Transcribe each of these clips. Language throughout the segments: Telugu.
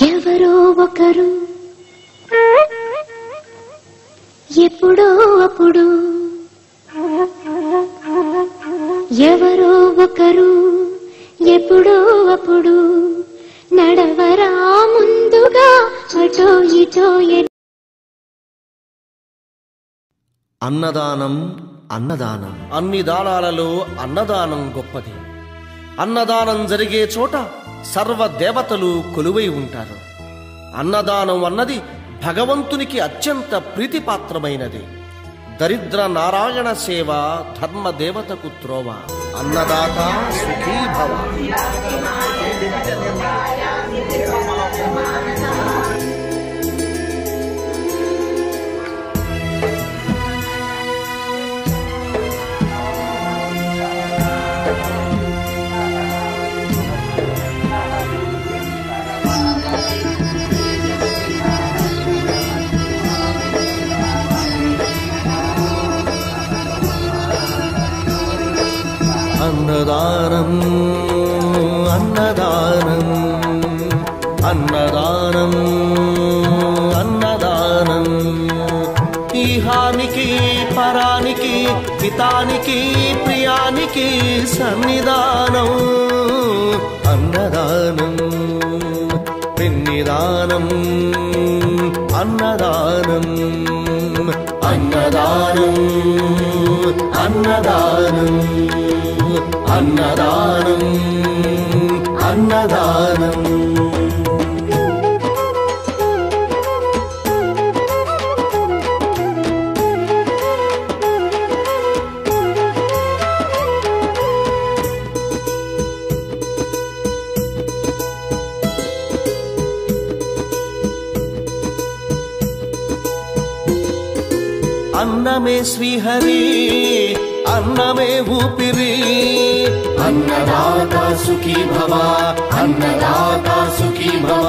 ఎవరో ఒకరు ఎప్పుడో అప్పుడు ఎవరో ఒకరు ఎప్పుడో అప్పుడు నడవరా ముందుగా అటో ఇటో. అన్నదానం అన్నదానం అన్ని దానాలలో అన్నదానం గొప్పది. అన్నదానం జరిగే చోట సర్వ దేవతలు కొలువై ఉంటారు. అన్నదానం అన్నది భగవంతునికి అత్యంత ప్రీతిపాత్రమైనది. దరిద్ర నారాయణ సేవ ధర్మ దేవతకు త్రోవ. అన్నదాత సుఖీ భవ. అన్నదానం అన్నదానం అన్నదానం అన్నదానం ఈహానికి పరానికి హితానికి ప్రియానికి సన్నిధానం. అన్నదానం పిన్నిదానం అన్నదానం అన్నదానం అన్నదానం అన్నదానం అన్నదానం. అన్నమే శ్రీహరి అన్నమే ఊపిరి. అన్నదాత సుఖీ భవ అన్నదాత సుఖీ భవ.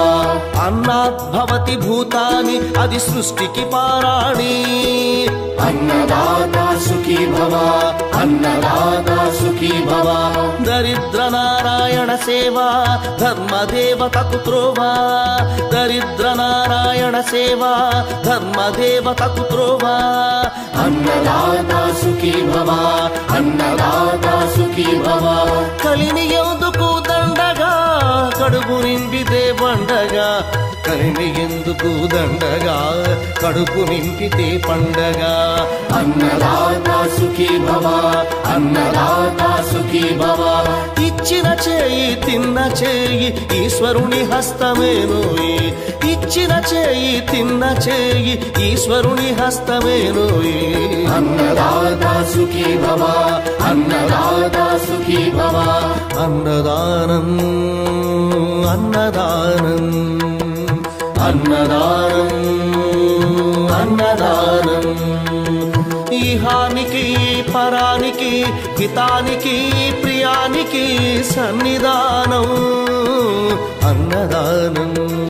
అన్నాద్భవతి భూతాని అది సృష్టికి పారాణి. అన్నదాత సుఖీ భవ అన్నదాత సుఖీ భవ. దరిద్ర నారాయణ సేవ ధర్మ దేవతకు త్రోవ. దరిద్ర నారాయణ సేవ ధర్మ దేవతకు త్రోవ. అన్నదాత సుఖీ భవ అన్నదాత సుఖీ భవ. కలిని ఎందుకు దండగా కడుపు నింపితే పండగా. కలిని ఎందుకు దండగా కడుపు నింపితే పండగా. అన్నదాత సుఖీ భవ అన్నదాత సుఖీ భవ. ఇచ్చిన చేయి తిన్న చేయి ఈశ్వరుని హస్తమేనోయి. ఇచ్చిన చేయి తిన్న చేయి ఈశ్వరుని హస్తమేనోయి. అన్నదాత సుఖీ భవ అన్నదాత సుఖీ భవ. అన్నదానం అన్నదానం అన్నదానం అన్నదానం ఈహానికి పరానికి హితానికి ప్రియానికి సన్నిధానం. అన్నదానం